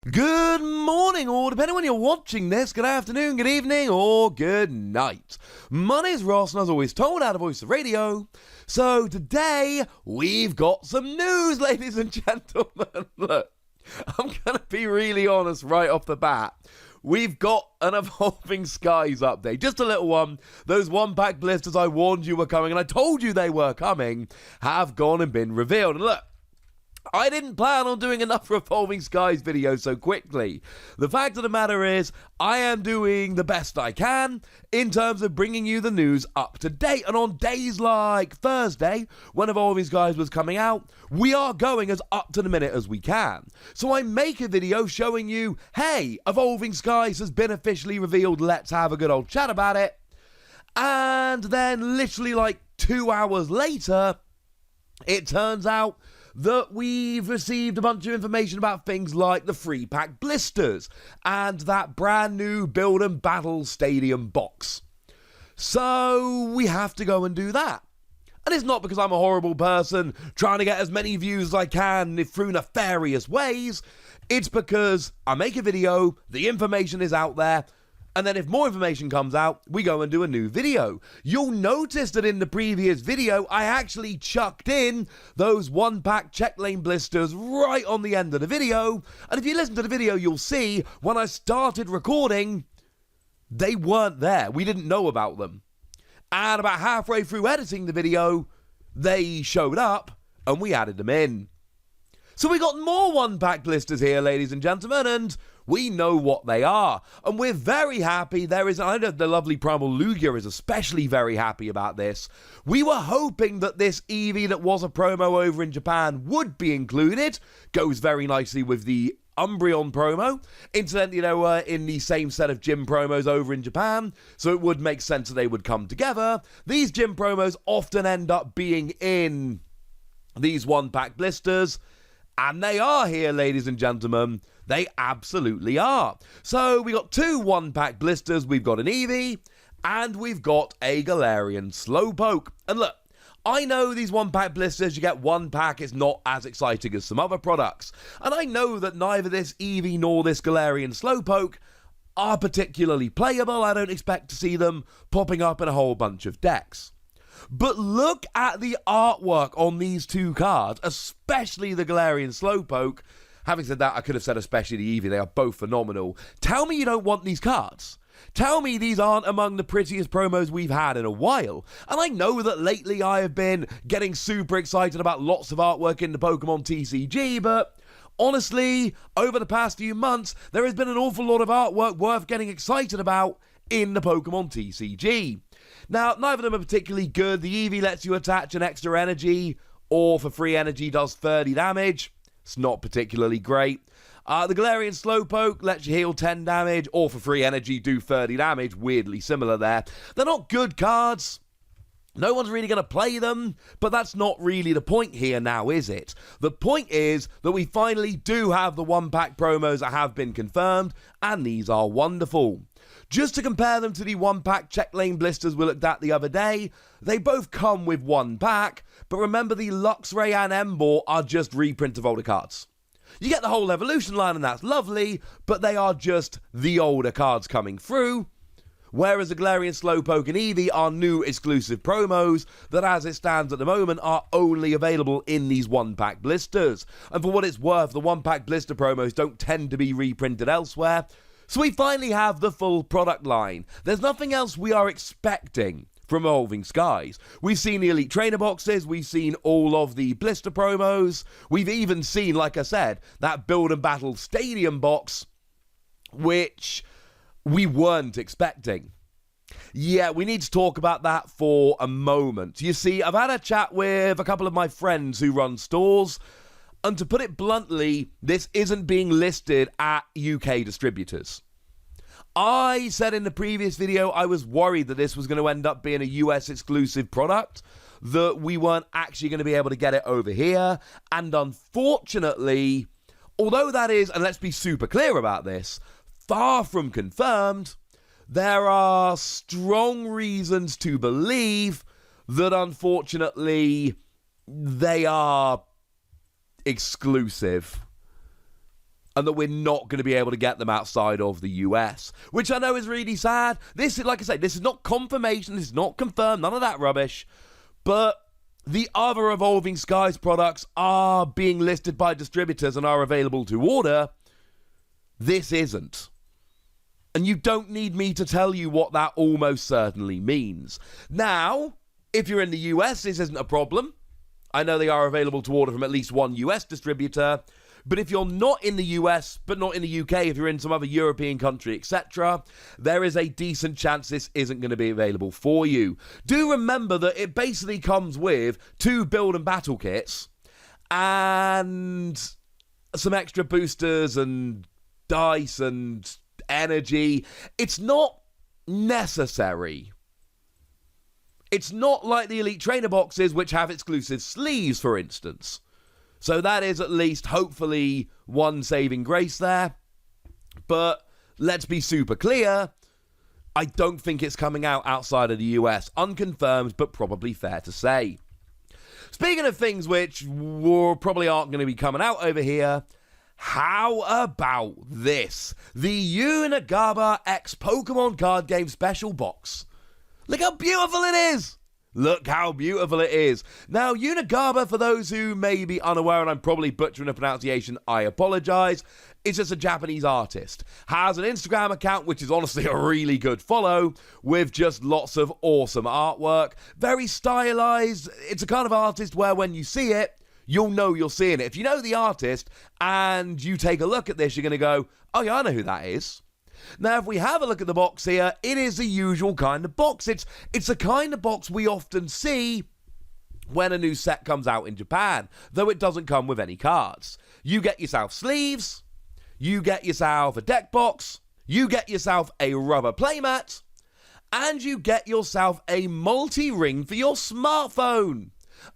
Good morning, or depending on when you're watching this, good afternoon, good evening, or good night. My name's Ross, and as always told out of Voice of Radio. So today, we've got some news, ladies and gentlemen. Look, I'm going to be really honest right off the bat. We've got an Evolving Skies update, just a little one. Those one-pack blisters I warned you were coming, and I told you they were coming, have gone and been revealed. And look, I didn't plan on doing enough Evolving Skies videos so quickly. The fact of the matter is, I am doing the best I can in terms of bringing you the news up to date. And on days like Thursday, when Evolving Skies was coming out, we are going as up to the minute as we can. So I make a video showing you, hey, Evolving Skies has been officially revealed, let's have a good old chat about it. And then literally like 2 hours later, it turns out that we've received a bunch of information about things like the free pack blisters and that brand new Build and Battle Stadium box. So we have to go and do that. And it's not because I'm a horrible person trying to get as many views as I can through nefarious ways. It's because I make a video, the information is out there, and then if more information comes out, we go and do a new video. You'll notice that in the previous video, I actually chucked in those one-pack check lane blisters right on the end of the video. And if you listen to the video, you'll see when I started recording, they weren't there. We didn't know about them. And about halfway through editing the video, they showed up and we added them in. So we got more one-pack blisters here, ladies and gentlemen, and we know what they are. And we're very happy. I know the lovely Primal Lugia is especially very happy about this. We were hoping that this Eevee that was a promo over in Japan would be included. Goes very nicely with the Umbreon promo. Incidentally, they were in the same set of gym promos over in Japan, so it would make sense that they would come together. These gym promos often end up being in these one-pack blisters. And they are here, ladies and gentlemen. They absolutely are. So we got two one-pack blisters. We've got an Eevee, and we've got a Galarian Slowpoke. And look, I know these one-pack blisters, you get one pack, it's not as exciting as some other products. And I know that neither this Eevee nor this Galarian Slowpoke are particularly playable. I don't expect to see them popping up in a whole bunch of decks. But look at the artwork on these two cards, especially the Galarian Slowpoke. Having said that, I could have said especially the Eevee. They are both phenomenal. Tell me you don't want these cards. Tell me these aren't among the prettiest promos we've had in a while. And I know that lately I have been getting super excited about lots of artwork in the Pokemon TCG, but honestly, over the past few months, there has been an awful lot of artwork worth getting excited about in the Pokemon TCG. Now, neither of them are particularly good. The Eevee lets you attach an extra energy, or for free energy does 30 damage. It's not particularly great. The Galarian Slowpoke lets you heal 10 damage, or for free energy do 30 damage. Weirdly similar there. They're not good cards. No one's really going to play them, but that's not really the point here now, is it? The point is that we finally do have the one-pack promos that have been confirmed, and these are wonderful. Just to compare them to the one-pack check lane blisters we looked at the other day, they both come with one pack, but remember the Luxray and Emboar are just reprints of older cards. You get the whole evolution line and that's lovely, but they are just the older cards coming through. Whereas the Galarian Slowpoke and Eevee are new exclusive promos that as it stands at the moment are only available in these one-pack blisters. And for what it's worth, the one-pack blister promos don't tend to be reprinted elsewhere. So we finally have the full product line. There's nothing else we are expecting from Evolving Skies. We've seen the Elite Trainer boxes, we've seen all of the blister promos, we've even seen, like I said, that Build and Battle Stadium box, which we weren't expecting. Yeah, we need to talk about that for a moment. You see, I've had a chat with a couple of my friends who run stores, and to put it bluntly, this isn't being listed at UK distributors. I said in the previous video I was worried that this was going to end up being a US exclusive product, that we weren't actually going to be able to get it over here, and unfortunately, although that is, and let's be super clear about this, far from confirmed, there are strong reasons to believe that unfortunately they are exclusive. and that we're not going to be able to get them outside of the US, which I know is really sad. This is, like I say, this is not confirmation, this is not confirmed, none of that rubbish, but the other Evolving Skies products are being listed by distributors and are available to order. This isn't. And you don't need me to tell you what that almost certainly means. Now, if you're in the US, this isn't a problem. I know they are available to order from at least one US distributor. But if you're not in the US, but not in the UK, if you're in some other European country, etc., there is a decent chance this isn't going to be available for you. Do remember that it basically comes with 2 build and battle kits and some extra boosters and dice and energy. It's not necessary. It's not like the Elite Trainer boxes, which have exclusive sleeves, for instance. So that is at least, hopefully, one saving grace there. But let's be super clear, I don't think it's coming out outside of the US. Unconfirmed, but probably fair to say. Speaking of things which probably aren't going to be coming out over here, how about this? The Unigaba X Pokemon card game special box. Look how beautiful it is! Look how beautiful it is. Now, Unigaba, for those who may be unaware, and I'm probably butchering the pronunciation, I apologise, is just a Japanese artist. Has an Instagram account, which is honestly a really good follow, with just lots of awesome artwork. Very stylised. It's a kind of artist where when you see it, you'll know you're seeing it. If you know the artist and you take a look at this, you're going to go, oh yeah, I know who that is. Now, if we have a look at the box here, it is the usual kind of box. It's the kind of box we often see when a new set comes out in Japan, though it doesn't come with any cards. You get yourself sleeves, you get yourself a deck box, you get yourself a rubber playmat, and you get yourself a multi-ring for your smartphone,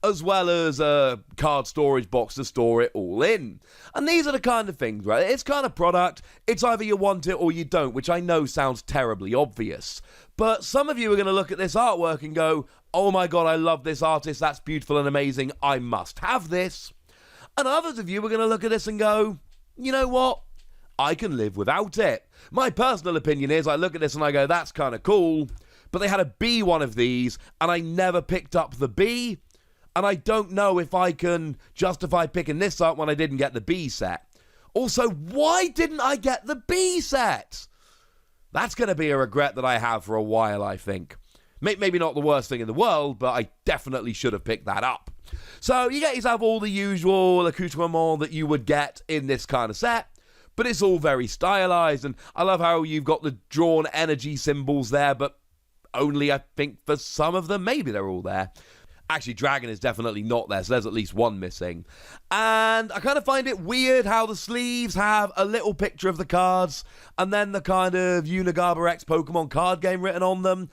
as well as a card storage box to store it all in. And these are the kind of things, right? It's kind of product, it's either you want it or you don't, which I know sounds terribly obvious. But some of you are going to look at this artwork and go, oh my god, I love this artist, that's beautiful and amazing, I must have this. And others of you are going to look at this and go, you know what? I can live without it. My personal opinion is, I look at this and I go, that's kind of cool, but they had a B one of these, and I never picked up the B. And I don't know if I can justify picking this up when I didn't get the B set. Also, why didn't I get the B set? That's going to be a regret that I have for a while, I think. Maybe not the worst thing in the world, but I definitely should have picked that up. So you get yourself all the usual accoutrements that you would get in this kind of set, but it's all very stylized, and I love how you've got the drawn energy symbols there, but only, I think, for some of them. Maybe they're all there. Actually, Dragon is definitely not there, so there's at least one missing. And I kind of find it weird how the sleeves have a little picture of the cards and then the kind of Unigaba X Pokemon card game written on them.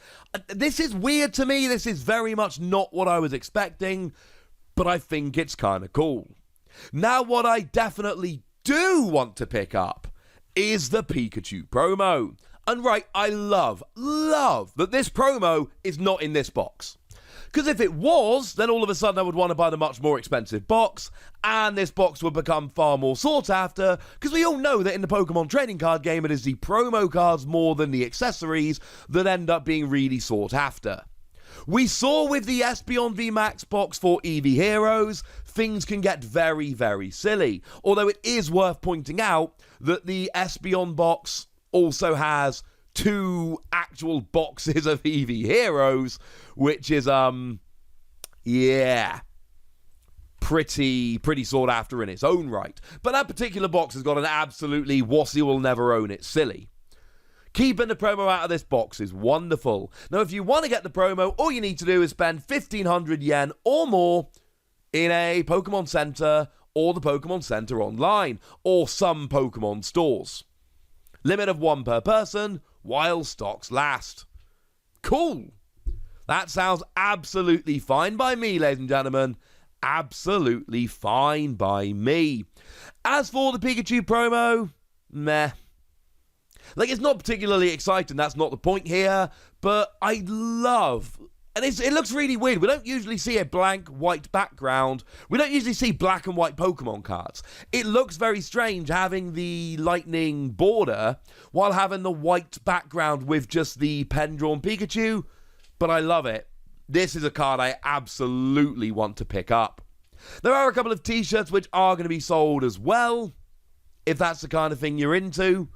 This is weird to me. This is very much not what I was expecting, but I think it's kind of cool. Now, what I definitely do want to pick up is the Pikachu promo. And right, I love that this promo is not in this box. Because if it was, then all of a sudden I would want to buy the much more expensive box, and this box would become far more sought after, because we all know that in the Pokemon trading card game, it is the promo cards more than the accessories that end up being really sought after. We saw with the Espeon VMAX box for Eevee Heroes, things can get very, very silly. Although it is worth pointing out that the Espeon box also has 2 actual boxes of Eevee Heroes, which is, pretty sought after in its own right. But that particular box has got an absolutely Wassy will never own it silly. Keeping the promo out of this box is wonderful. Now, if you want to get the promo, all you need to do is spend 1,500 yen or more in a Pokemon Center or the Pokemon Center online, or some Pokemon stores. Limit of 1 per person, while stocks last. Cool. That sounds absolutely fine by me, ladies and gentlemen. Absolutely fine by me. As for the Pikachu promo, meh. Like, it's not particularly exciting, that's not the point here, but I love And it looks really weird. We don't usually see a blank white background. We don't usually see black and white Pokemon cards. It looks very strange having the lightning border while having the white background with just the pen-drawn Pikachu. But I love it. This is a card I absolutely want to pick up. There are a couple of t-shirts which are going to be sold as well, if that's the kind of thing you're into.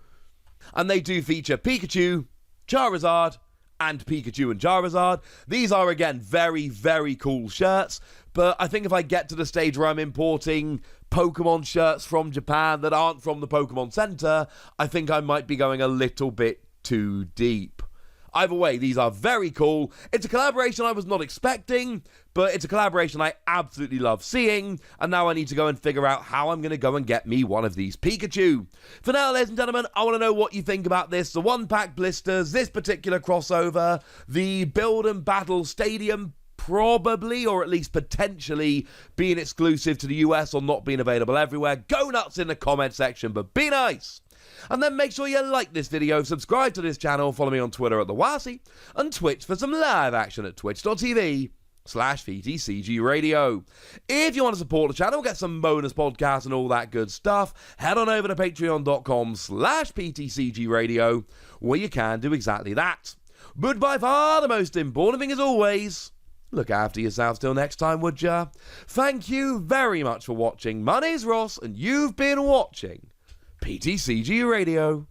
And they do feature Pikachu, Charizard, and Pikachu and Charizard. These are, again, very, very cool shirts, but I think if I get to the stage where I'm importing Pokemon shirts from Japan that aren't from the Pokemon Center, I think I might be going a little bit too deep. Either way, these are very cool. It's a collaboration I was not expecting, but it's a collaboration I absolutely love seeing, and now I need to go and figure out how I'm going to go and get me one of these Pikachu. For now, ladies and gentlemen, I want to know what you think about this. The one-pack blisters, this particular crossover, the Build and Battle Stadium probably, or at least potentially, being exclusive to the US or not being available everywhere. Go nuts in the comment section, but be nice. And then make sure you like this video, subscribe to this channel, follow me on Twitter at TheWasi, and Twitch for some live action at twitch.tv/PTCG Radio. If you want to support the channel, get some bonus podcasts and all that good stuff, head on over to patreon.com/PTCG Radio, where you can do exactly that. But by far the most important thing is always, look after yourselves till next time, would ya? Thank you very much for watching. My name's Ross, and you've been watching PTCG Radio.